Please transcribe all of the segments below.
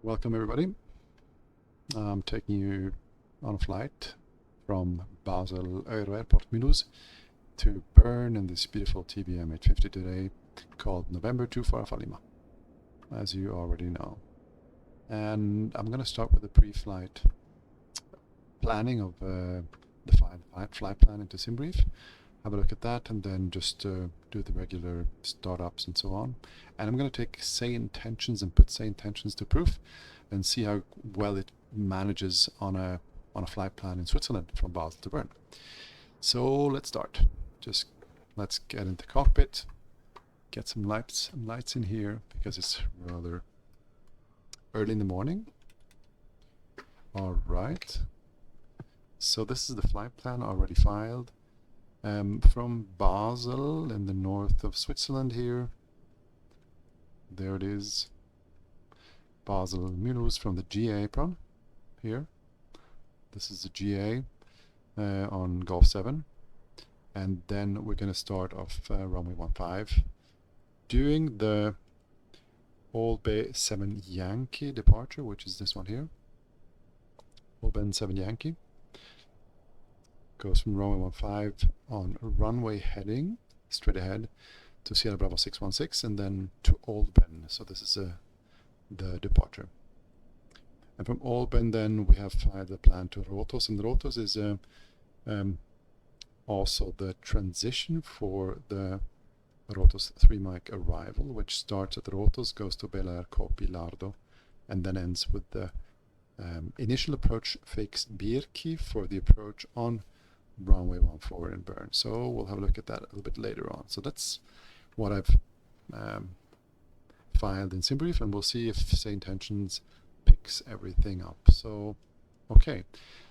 Welcome everybody. I'm taking you on a flight from Basel Euro Airport Mulhouse to Bern in this beautiful TBM850 today called November 24 Alpha Lima, as you already know. And I'm going to start with the pre-flight planning of the flight plan into SimBrief. Have a look at that and then just do the regular startups and so on. And I'm going to take SAYINTENTIONS and put SAYINTENTIONS to proof and see how well it manages on a flight plan in Switzerland from Basel to Bern. So let's start. Just let's get into the cockpit, get some lights in here because it's rather early in the morning. All right. So this is the flight plan already filed. From Basel in the north of Switzerland here. There it is. Basel Mulhouse from the GA apron here. This is the GA on Golf 7. And then we're going to start off runway 15 doing the All Bay 7 Yankee departure, which is this one here. All Bay 7 Yankee. Goes from runway 15 on runway heading straight ahead to Sierra Bravo 616 and then to Old Ben. So this is the departure. And from Old Ben then we have the plan to Rotos, and Rotos is also the transition for the Rotos 3 mic arrival, which starts at Rotos, goes to Bel Air, Kopi, Lardo, and then ends with the initial approach fix Birki for the approach on runway 14 in Bern. So we'll have a look at that a little bit later on. So that's what I've filed in SimBrief, and we'll see if SAYINTENTIONS picks everything up. So okay,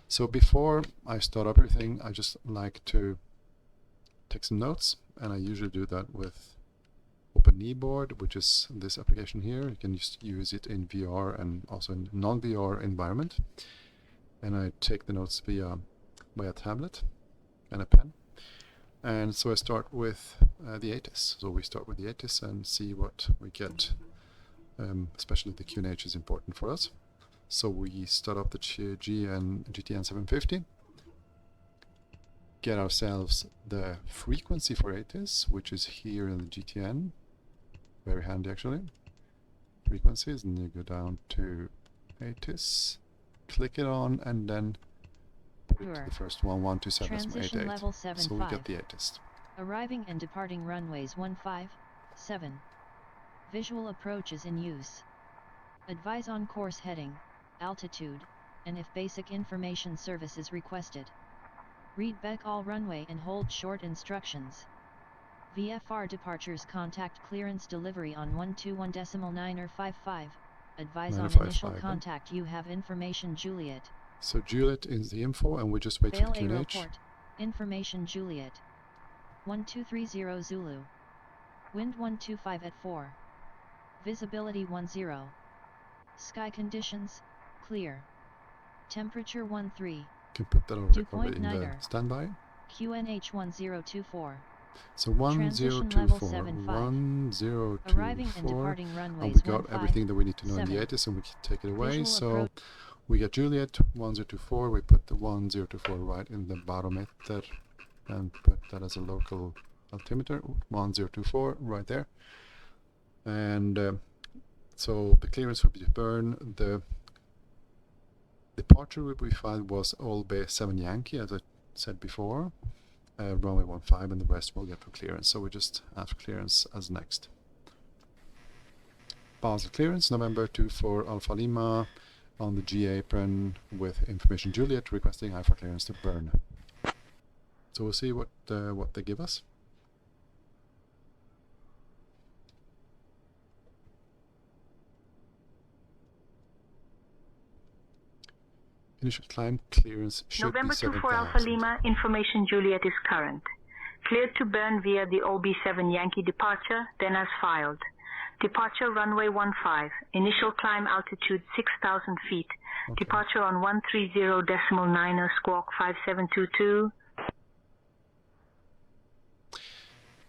so before I start up everything, I just like to take some notes, and I usually do that with OpenKneeboard, which is this application here. You can just use it in VR and also in non-VR environment. And I take the notes via a tablet and a pen. And so I start with the ATIS. So we start with the ATIS and see what we get. Especially the QNH is important for us. So we start up the GTN 750. Get ourselves the frequency for ATIS, which is here in the GTN. Very handy actually. Frequencies, and you go down to ATIS, click it on, and then the first one, 127.88. So we get the ATIS. Arriving and departing runways 15, 7. Visual approaches in use. Advise on course heading, altitude, and if basic information service is requested. Read back all runway and hold short instructions. VFR departures contact clearance delivery on 121.9 or 55. Advise on initial contact. You have information Juliet. So Juliet is the info, and we just wait for the QNH. Report. Information Juliet. 1230 Zulu. Wind 125 at 4. Visibility 10. Sky conditions, clear. Temperature 13. Can put that over in the standby. QNH 1024. So 1024, 1024, Arriving and departing runways, and we got everything that we need to know in the ATIS, and we can take it away. So we get Juliet 1024, we put the 1024 right in the barometer and put that as a local altimeter, 1024 right there. And so the clearance would be to Bern. The departure would be filed was All Bay 7 Yankee, as I said before. Runway 15, and the rest will get for clearance. So we just ask for clearance as next. Basel clearance, November 24 Alpha Lima on the GA apron with information Juliet requesting IFA clearance to Bern. So we'll see what they give us. Initial climb clearance should November be 7,000. 24 Alpha Lima, information Juliet is current. Cleared to Bern via the OB7 Yankee departure, then as filed. Departure runway 15, initial climb altitude 6,000 feet. Okay. Departure on 130.9 squawk 5722.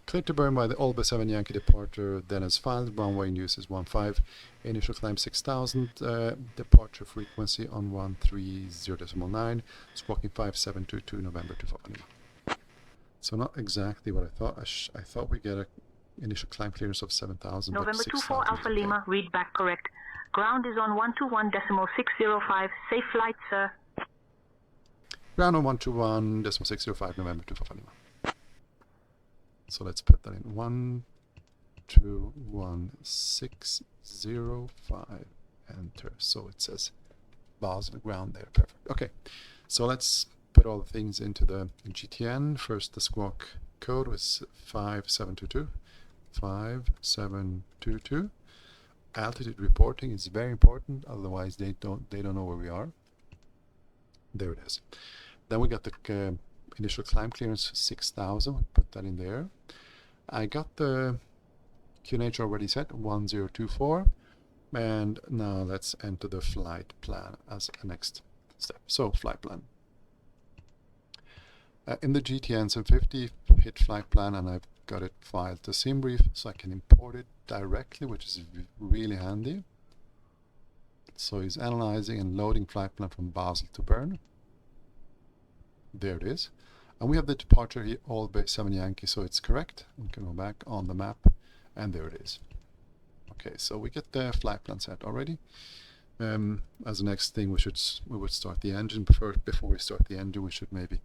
Cleared to burn by the LFSB Yankee departure, then as filed, runway news is 15, initial climb 6000, departure frequency on 130.9, squawking 5722 November 25. So not exactly what I thought. I thought we get a initial climb clearance of 7000. November 24 Alpha Lima, read back correct. Ground is on 121.605, safe flight, sir. Ground on 121.605 November 25 Lima. So let's put that in 121.605, enter. So it says Basel ground there, perfect. Okay, so let's put all the things into the GTN. First, the squawk code was 5722. 5722. Altitude reporting is very important, otherwise they don't know where we are. There it is. Then we got the initial climb clearance 6000. We put that in there. I got the QNH already set 1024, and now let's enter the flight plan as a next step. So flight plan. In the GTN 750, hit flight plan, and I've got it filed to SimBrief, so I can import it directly, which is really handy. So he's analyzing and loading flight plan from Basel to Bern. There it is. And we have the departure here, all base 7 Yankee, so it's correct. We can go back on the map, and there it is. Okay, so we get the flight plan set already. As the next thing, we would start the engine. Before we start the engine, we should maybe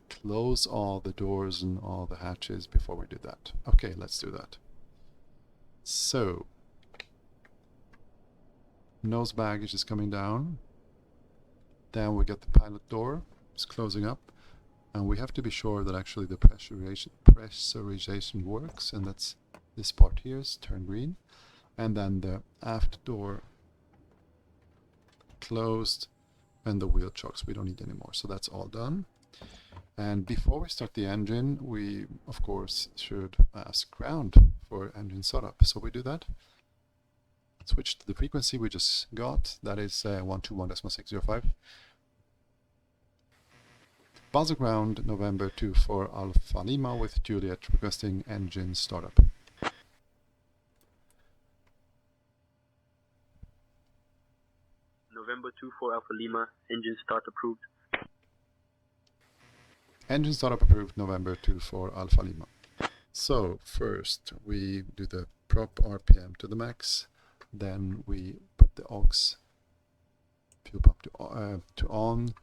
close all the doors and all the hatches before we do that. Okay, let's do that. So, nose baggage is coming down. Then we get the pilot door. It's closing up. And we have to be sure that actually the pressurization works, and that's this part here is turned green. And then the aft door closed, and the wheel chocks we don't need anymore. So that's all done. And before we start the engine, we of course should ask ground for engine startup. So we do that. Switch to the frequency we just got. That is 121.605. Basel ground, November 24 Alpha Lima with Juliet requesting engine startup. November 24 Alpha Lima, engine start approved. Engine startup approved, November 24 Alpha Lima. So first we do the prop RPM to the max, then we put the aux fuel pump to on,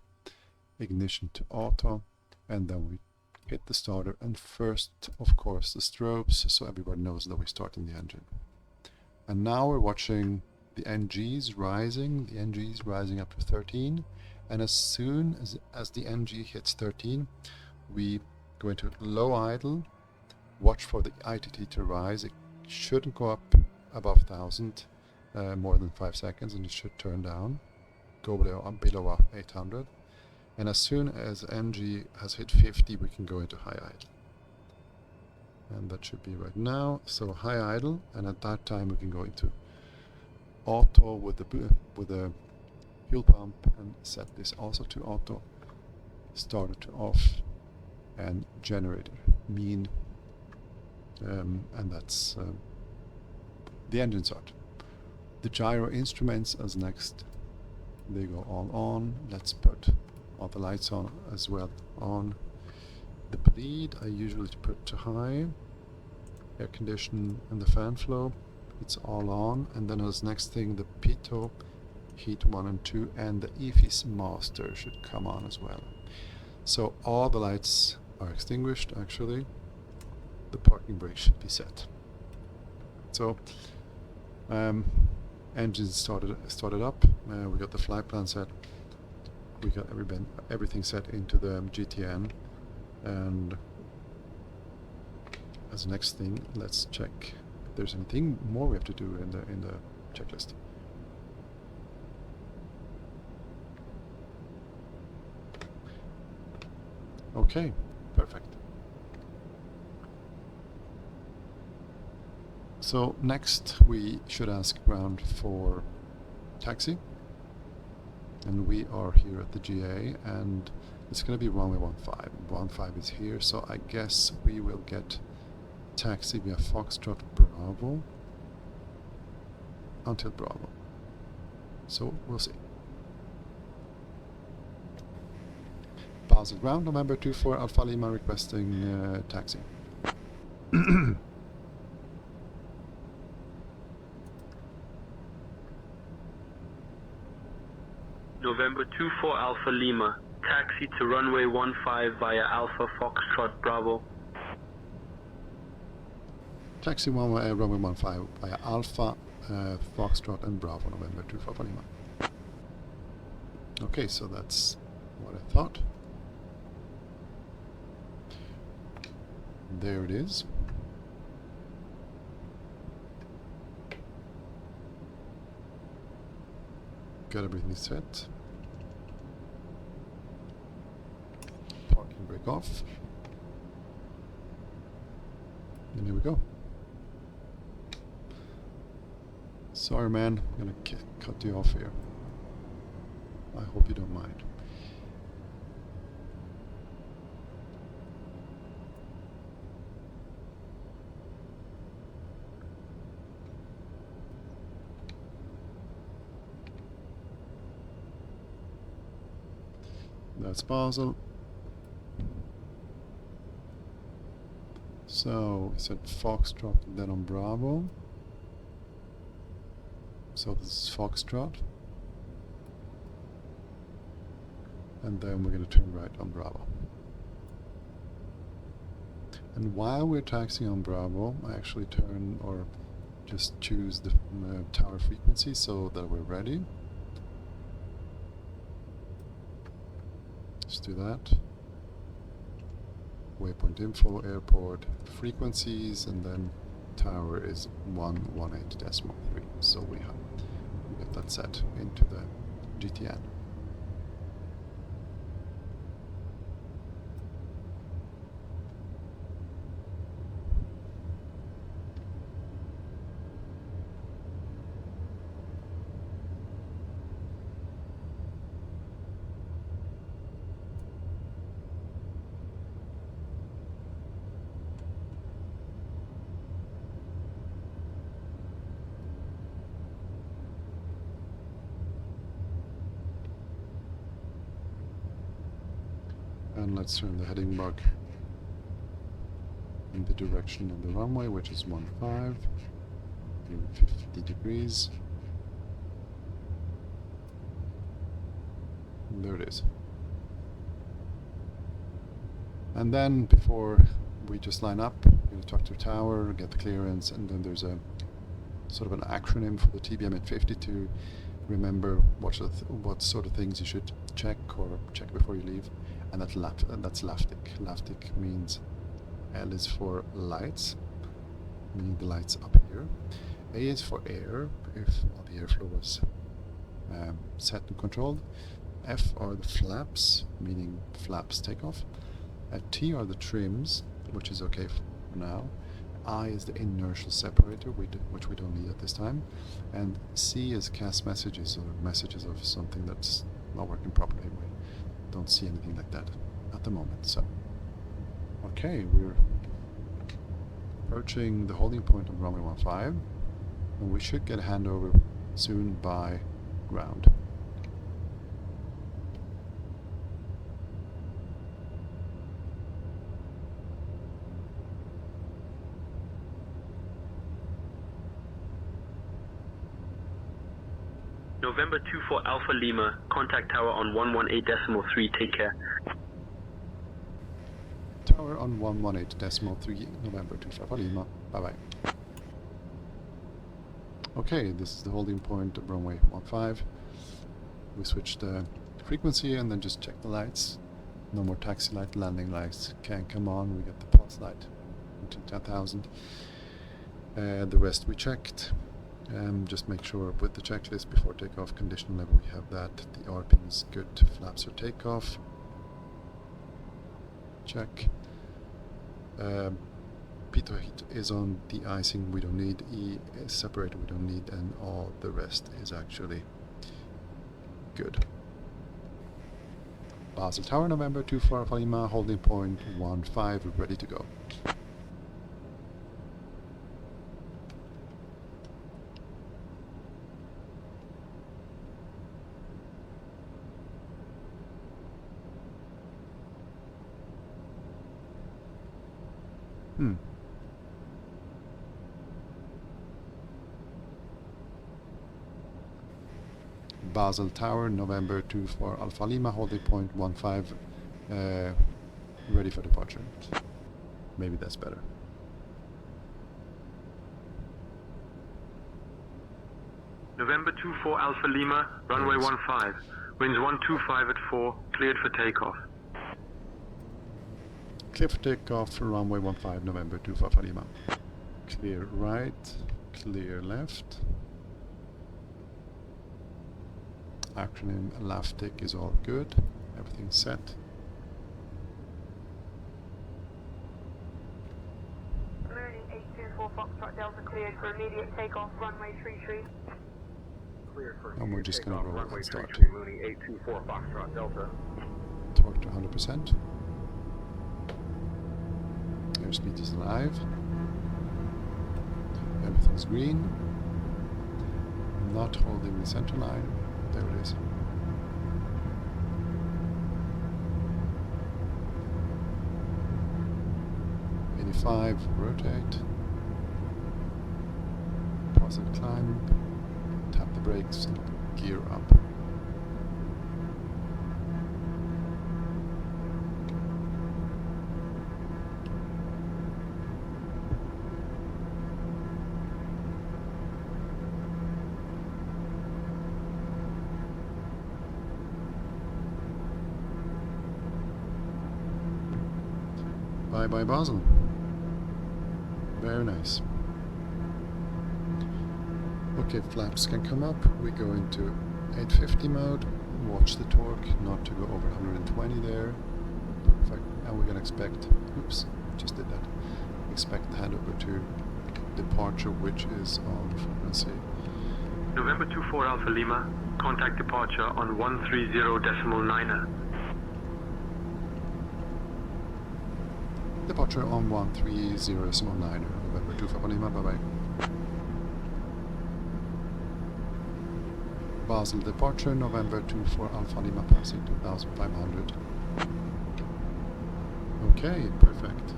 ignition to auto, and then we hit the starter, and first of course the strobes, so everybody knows that we're starting the engine. And now we're watching the NGs rising. The NGs rising up to 13, and as soon as the NG hits 13, we go into low idle, watch for the ITT to rise. It shouldn't go up above 1000 more than 5 seconds, and it should turn down, go below 800. And as soon as NG has hit 50, we can go into high idle. And that should be right now. So high idle, and at that time we can go into auto with the fuel pump and set this also to auto, starter to off, and generator mean, and that's the engine start. The gyro instruments as next. They go all on. Let's put all the lights on as well on. The bleed I usually put to high. Air condition and the fan flow, it's all on. And then as next thing, the pitot, heat 1 and 2, and the EFIS master should come on as well. So all the lights are extinguished actually. The parking brake should be set. So engine started up. We got the flight plan set. We got everything set into the GTN, and as next thing, let's check if there's anything more we have to do in the checklist. Okay, perfect. So next we should ask ground for taxi, and we are here at the GA, and it's going to be runway 15. 15 is here, so I guess we will get taxi via Foxtrot Bravo until Bravo. So we'll see. Basel ground, November 24 Alpha Lima requesting taxi. November 24 Alpha Lima, taxi to runway 15 via Alpha Foxtrot Bravo. Taxi runway 15 via Alpha Foxtrot and Bravo, November 24 Alpha Lima. Okay, so that's what I thought. There it is. Got everything set. Parking brake off. And here we go. Sorry man, I'm gonna cut you off here. I hope you don't mind. That's Basel. So we said Foxtrot and then on Bravo. So this is Foxtrot. And then we're going to turn right on Bravo. And while we're taxiing on Bravo, I actually turn or just choose the tower frequency so that we're ready. Let's do that. Waypoint info, airport frequencies, and then tower is 118.3. So we get that set into the GTN. And let's turn the heading mark in the direction of the runway, which is 15, 50 degrees. And there it is. And then before we just line up, we're going to talk to tower, get the clearance, and then there's a sort of an acronym for the TBM850 to remember what sort of things you should check before you leave. And that's LFSB. LFSB means L is for lights, meaning the lights up here. A is for air, if all the airflow was set and controlled. F are the flaps, meaning flaps takeoff. T are the trims, which is okay for now. I is the inertial separator, which we don't need at this time. And C is CAS messages, or messages of something that's not working properly. We don't see anything like that at the moment. So, okay, we're approaching the holding point of runway 15, and we should get a handover soon by ground. November 24 Alpha Lima, contact tower on 118.3, take care. Tower on 118.3, November 24 Alpha Lima, bye bye. Okay, this is the holding point of runway 15. We switch the frequency and then just check the lights. No more taxi light, landing lights can come on. We get the pulse light until 10,000. The rest we checked. Just make sure with the checklist before takeoff, condition level, we have that. The RP is good. Flaps are takeoff. Check. Pitot heat is on. De-icing we don't need. E is separator we don't need, and all the rest is actually good. Basel Tower, November 24 Alpha Lima, holding point 15, ready to go. Basel Tower, November 24 Alpha Lima, holding point 15, ready for departure. Maybe that's better. November 24 Alpha Lima, runway 15, winds 125 at 4, cleared for takeoff. Clear for takeoff, runway 15, November 24 Alpha Lima. Clear right, clear left. Acronym LAFTIC is all good, everything's set. Mooney 824 Foxtrot Delta cleared for immediate takeoff, runway 33. Cleared for And we're just going to roll runway and start. 33, Mooney 824 Foxtrot Delta. Torque to 100%. Airspeed is live. Everything's green. Not holding the center line. There it is. '85, rotate. Positive climb. Tap the brakes and gear up. Bye-bye Basel. Very nice. Okay, flaps can come up. We go into 850 mode. Watch the torque, not to go over 120 there. Perfect. And we're gonna expect, oops, just did that. Expect handover to departure, which is on frequency. November 24 Alpha Lima, contact departure on 130.9er. Departure on 130.9er, November 24 Lima, bye-bye. Basel departure, November 24 Alpha Lima, passing 2500. Okay, perfect.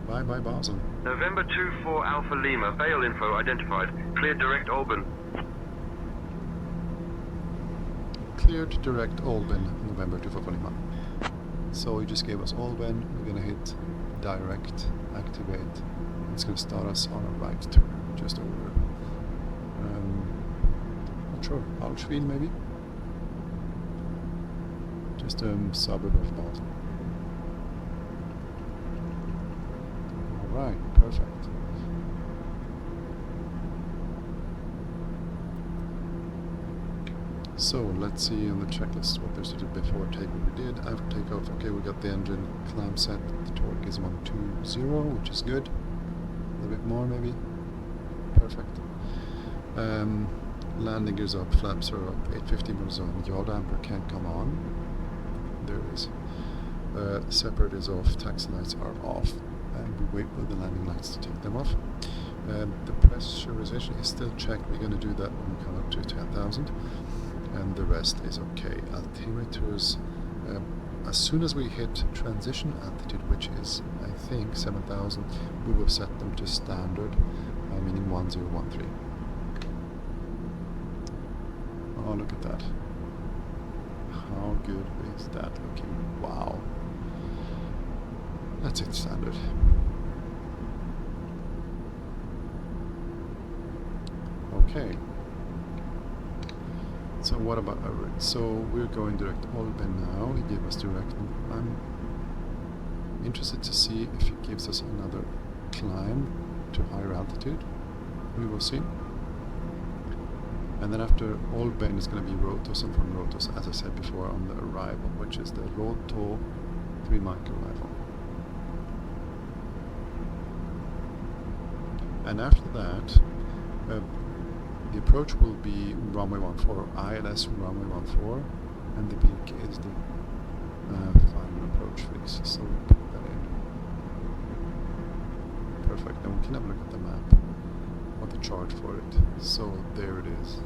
Bye-bye Basel. November 24 Alpha Lima, bail info identified, cleared direct Albany. Cleared direct Albany, November 24 Lima. So he just gave us Albany. We're gonna hit direct, activate. It's gonna start us on a right turn, just over. Not sure, Alschwil maybe? Just a suburb of Basel. Alright, perfect. So let's see on the checklist what there's to do before takeoff. We did after takeoff. Okay, we got the engine clamp set. The torque is 120, which is good. A little bit more maybe. Perfect. Landing gears up, flaps are up. 850 moves on. Yaw damper can't come on. There it is. Separate is off. Taxi lights are off. And we wait for the landing lights to take them off. The pressurization is still checked. We're going to do that when we come up to 10,000. And the rest is okay. Altimeters, as soon as we hit transition altitude, which is I think 7,000, we will set them to standard, meaning 1013. Oh, look at that. How good is that looking? Wow. That's it, standard. Okay. So what about over it? So we're going direct Albany now. He gave us direct. I'm interested to see if he gives us another climb to higher altitude. We will see. And then after Albany is going to be Rotos, and from Rotos, as I said before, on the arrival, which is the Roto 3 micro arrival. And after that, the approach will be runway 14, ILS runway 14, and the peak is the final approach fix. So we put that in. Perfect. Then we can have a look at the map or the chart for it. So there it is.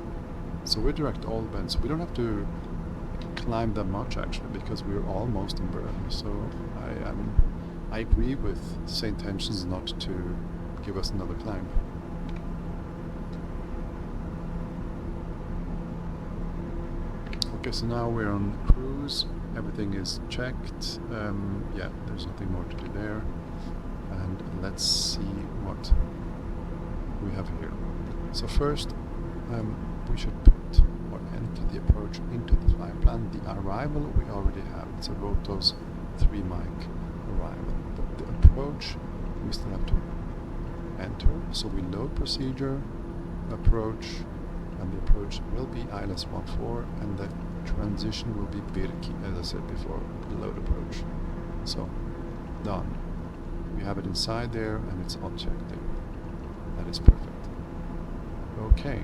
So we're direct Albany, so we don't have to climb that much actually, because we're almost in Bern. So I am I agree with SAYINTENTIONS not to give us another climb. Okay, so now we're on cruise. Everything is checked. Yeah, there's nothing more to do there. And let's see what we have here. So first, we should put or enter the approach into the flight plan. The arrival we already have. It's a Rotos 3 mic arrival. But the approach we still have to enter. So we load procedure, approach, and the approach will be ILS14, and the transition will be Birki, as I said before, load approach. So, done. We have it inside there, and it's all checked there. That is perfect. Okay.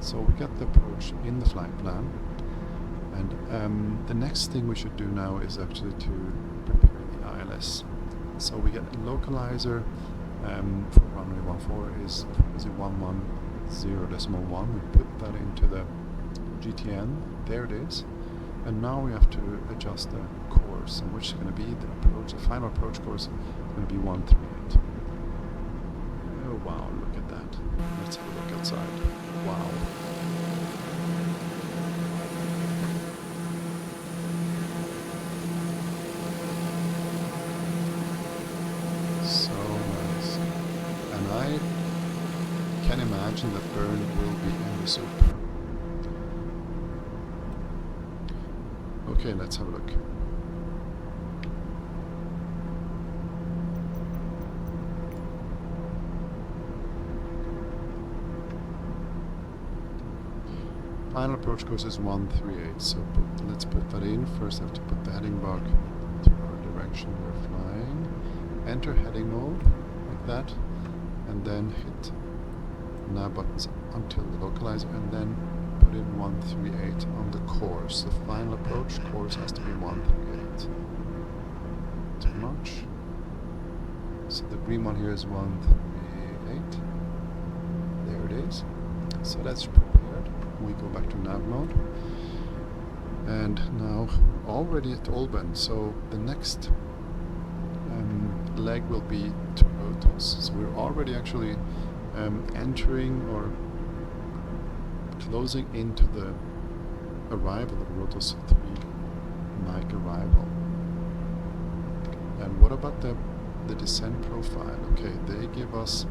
So we got the approach in the flight plan, and the next thing we should do now is actually to prepare the ILS. So we get a localizer for runway 14 is 110.1. We put that into the GTN. There it is. And now we have to adjust the course, and which is going to be the approach. The final approach course is going to be 138. Oh wow! Look at that. Let's have a look outside. Wow. So nice. And I can imagine that Bern will be in the soup. Okay, let's have a look. Final approach course is 138, so let's put that in. First I have to put the heading bar to our direction we're flying. Enter heading mode, like that, and then hit nav buttons until the localizer, and then put in 138 on the course. The final approach course has to be 138. Too much. So the green one here is 138. There it is. So that's prepared. We go back to nav mode. And now already at Olben. So the next leg will be to Rotos. So we're already actually entering or closing into the arrival of Rotos 3 mic arrival. And what about the descent profile? Okay, they give us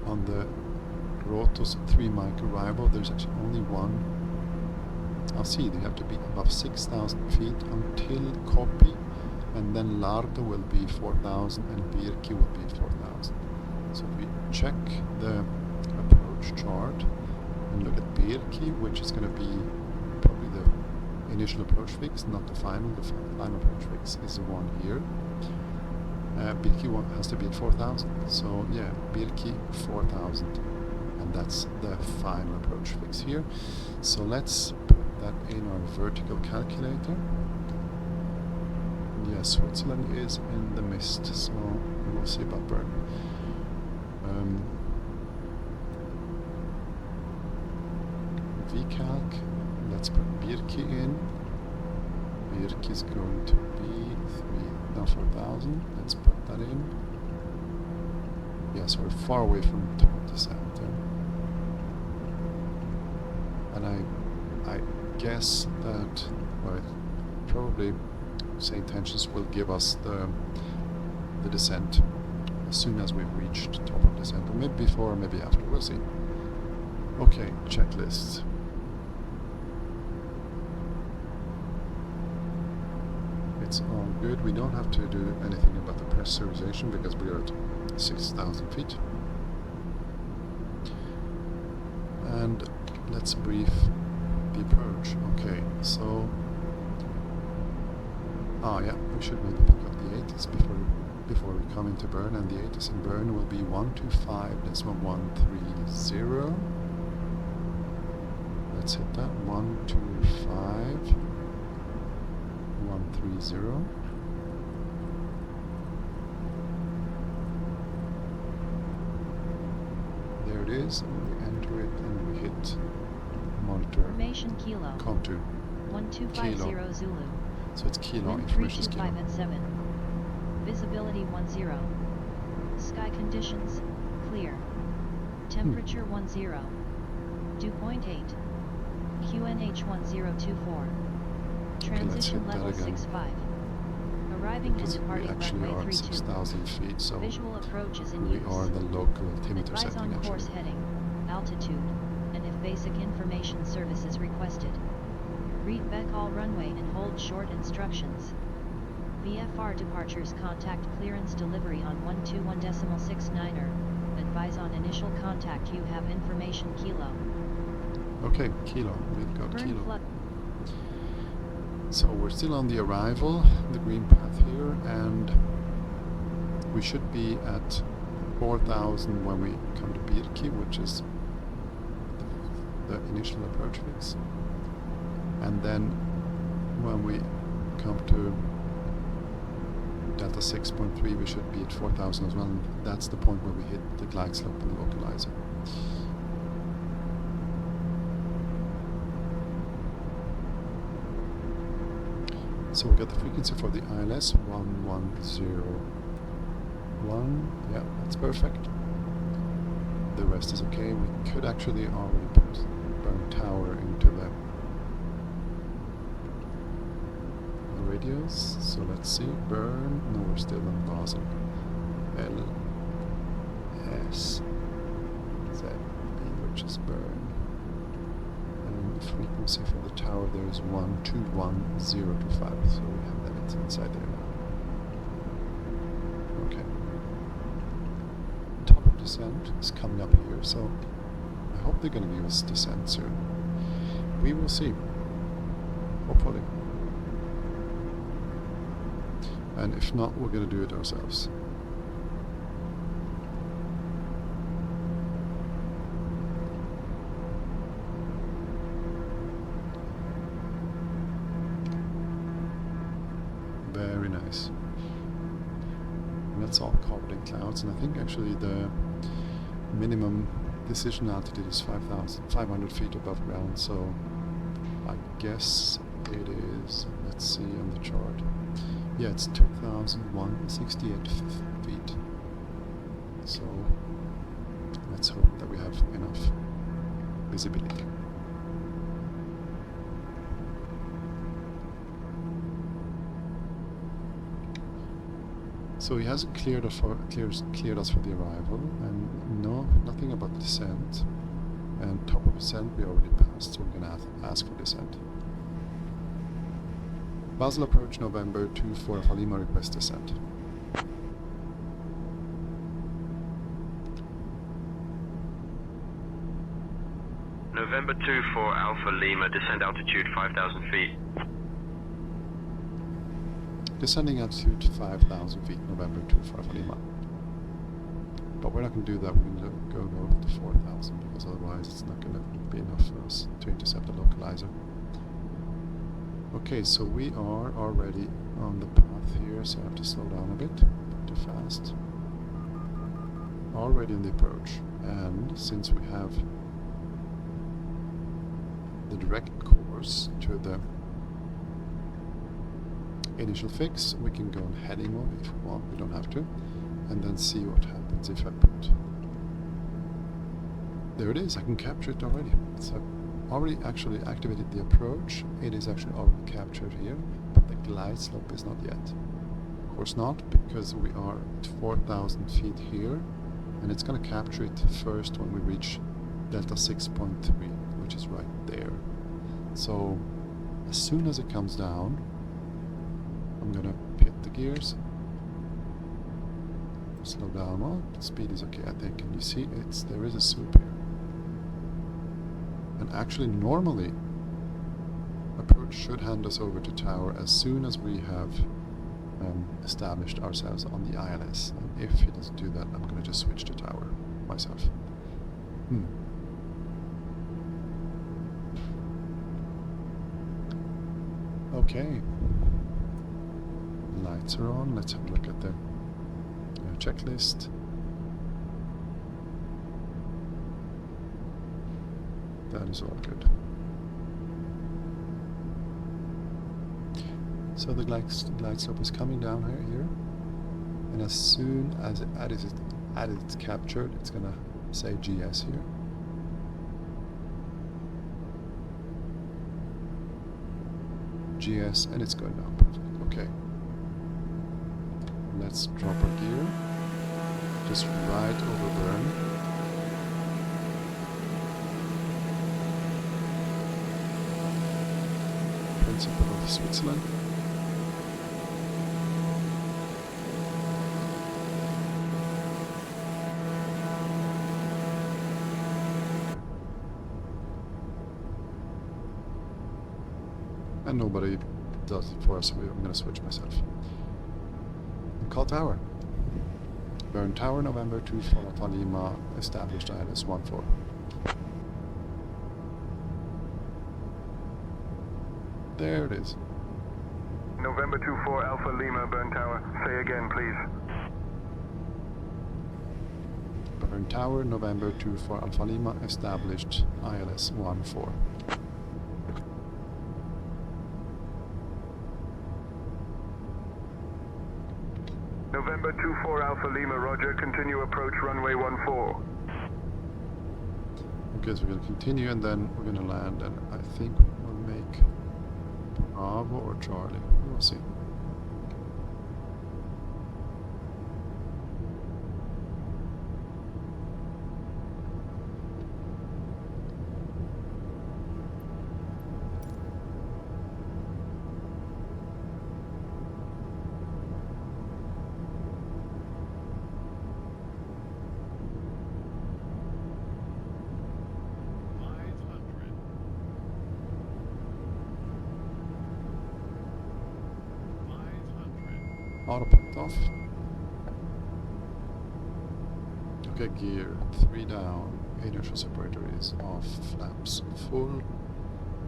on the Rotos 3 mic arrival, there's actually only one. I'll see, they have to be above 6,000 feet until copy, and then Lardo will be 4,000 and Birki will be 4,000. So if we check the approach chart and look at Birki, which is going to be probably the initial approach fix, not the final. The final approach fix is the one here. Birki has to be at 4,000. So yeah, Birki 4,000, and that's the final approach fix here. So let's put that in our vertical calculator. Yeah, Switzerland is in the mist, so we'll see about Bern. VCalc, let's put Birki in. Birki is going to be 4,000. Let's put that in. Yes, we're far away from top descent there. And I guess that, well, probably SAYINTENTIONS will give us the descent as soon as we've reached top of descent, or maybe before or maybe after, we'll see. Okay, checklists. It's all good. We don't have to do anything about the pressurization because we are at 6,000 feet. And let's brief the approach. Okay, so yeah, we should maybe pick up the 80s before we come into Bern, and the 80s in Bern will be 125.130. Let's hit that. 125.130. There it is, and we enter it and we hit monitor Formation Kilo. contour. 1250 Kilo. Zulu. So it's kilo, Wind information is kilo. 325 at 7. Visibility 10. Sky conditions, clear. Temperature 10. Dew point 8. QNH 1024. Transition hit that level again. 65. Arriving and Because we departing actually runway are 32. 6,000 feet, so Visual approach is in we use. are the local altimeter Advise setting on course actually. heading, altitude, and if basic information service is requested. Read back all runway and hold short instructions. VFR departures contact clearance delivery on 121.69er. Advise on initial contact you have information kilo. Okay, kilo, we've got Burn kilo. flood. So we're still on the arrival, the green path here, and we should be at 4,000 when we come to Birki, which is the initial approach fix. And then when we come to Delta 6.3, we should be at 4,000 as well, and that's the point where we hit the glide slope and the localizer. So we got the frequency for the ILS 1101. Yeah, that's perfect. The rest is okay. We could actually already put burn tower into the radios. So let's see. Burn. No, we're still on Basel. LSZB, which is burn. And the frequency for the tower there is 121025. So we have that inside there now. Okay. Top of descent is coming up here, so I hope they're going to give us descent soon. We will see. Hopefully. And if not, we're going to do it ourselves. Very nice. And that's all covered in clouds, and I think actually the minimum decision altitude is 5,500 feet above ground, so I guess it is, let's see on the chart. Yeah, it's 2,168 feet. So let's hope that we have enough visibility. So he hasn't cleared us for the arrival, and no, nothing about the descent. And top of descent we already passed, so we're gonna ask for descent. Basel approach November 24 Alpha Lima, request descent. November 24 Alpha Lima, descent altitude 5,000 feet. Descending altitude 5,000 feet, November 24 Alpha Lima. But we're not going to do that, we're going to go to 4,000, because otherwise it's not going to be enough for us to intercept the localizer. Okay, so we are already on the path here, so I have to slow down a bit, not too fast. Already in the approach, and since we have the direct course to the initial fix, we can go on heading mode if we want, we don't have to, and then see what happens if I put... There it is, I can capture it already. So I've already actually activated the approach, it is actually already captured here, but the glide slope is not yet. Of course not, because we are at 4,000 feet here, and it's going to capture it first when we reach Delta 6.3, which is right there. So as soon as it comes down, I'm gonna hit the gears, slow down. Well, the speed is okay, I think. And you see, there is a swoop here. And actually, normally, approach should hand us over to tower as soon as we have established ourselves on the ILS. And if it doesn't do that, I'm gonna just switch to tower myself. Okay. Lights are on. Let's have a look at the checklist. That is all good. So the glide slope is coming down here, and as soon as it's captured, it's gonna say GS here. GS, and it's going down. Perfect. Okay. Let's drop our gear. Just right over Bern. Principle of Switzerland. And nobody does it for us, so I'm going to switch myself. And call tower. Bern Tower, November 24 Alpha Lima, established ILS 14. There it is. November 24 Alpha Lima, Bern Tower. Say again, please. Bern Tower, November 24 Alpha Lima, established ILS 14. November 24 Alpha Lima, roger. Continue approach runway 14. Okay, so we're going to continue and then we're going to land, and I think we'll make Bravo or Charlie. We'll see. Autopilot off. Okay, gear 3 down. Inertial separator is off. Flaps full.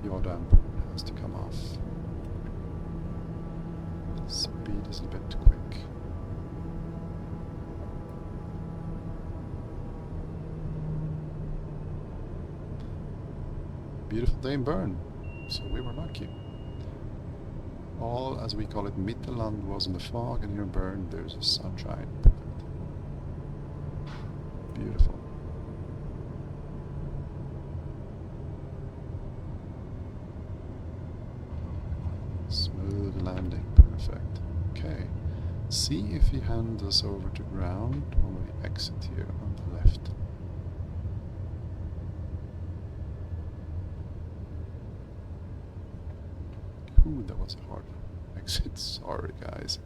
Yaw damper has to come off. Speed is a bit quick. Beautiful day in Bern, so we were lucky. All, as we call it, Mittelland was in the fog, and here in Bern there's a sunshine. Perfect. Beautiful. Smooth landing. Perfect. Okay. See if he hands us over to ground when we exit here on the left. Ooh, that was a hard exit. Sorry, guys.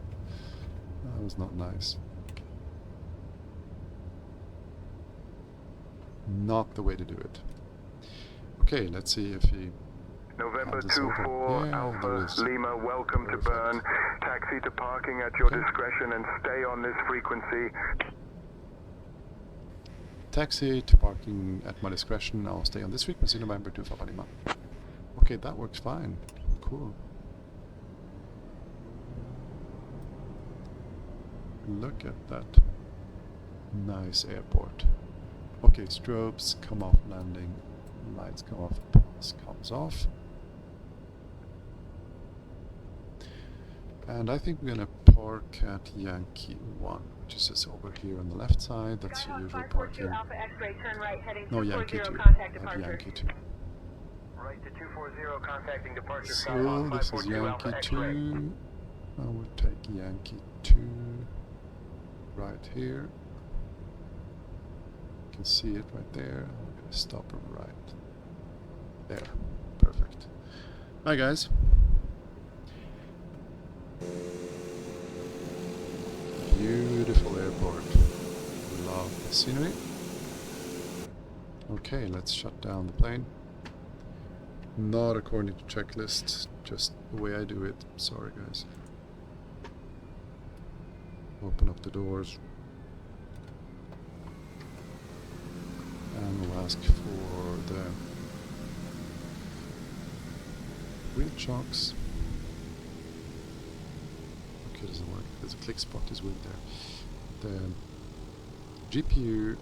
That was not nice. Not the way to do it. Okay, let's see if he... November hands us over. 24 Yeah, there Alpha is. Lima, welcome Perfect. to Bern. Taxi to parking at your Okay. discretion and stay on this frequency. Taxi to parking at my discretion. I'll stay on this frequency, November 2 Alpha Lima. Okay, that works fine. Cool. Look at that. Nice airport. Okay, strobes come off landing. Lights come off. Pulse comes off. And I think we're gonna park at Yankee 1, which is just over here on the left side. That's the usual parking. Alpha X-ray, turn right, heading No, 240, Yankee 2. contact At departure. Yankee 2. Right to 240, contacting departure. So this is Yankee 2. I would take Yankee 2 right here. You can see it right there. I'm gonna stop it right there. Perfect. Hi guys. Beautiful airport. Love the scenery. Okay, let's shut down the plane. Not according to checklist, just the way I do it. Sorry guys. Open up the doors. And we'll ask for the wheel chocks. Okay, doesn't work. There's a click spot is weird there. The GPU,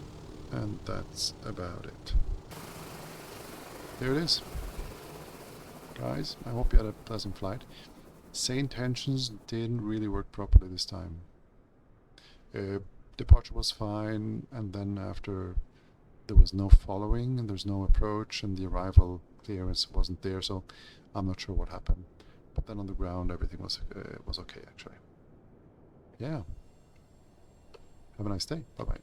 and that's about it. There it is. Guys, I hope you had a pleasant flight. SAYINTENTIONS didn't really work properly this time. Departure was fine, and then after there was no following and there's no approach, and the arrival clearance wasn't there, so I'm not sure what happened. But then on the ground everything was okay actually. Yeah. Have a nice day. Bye bye.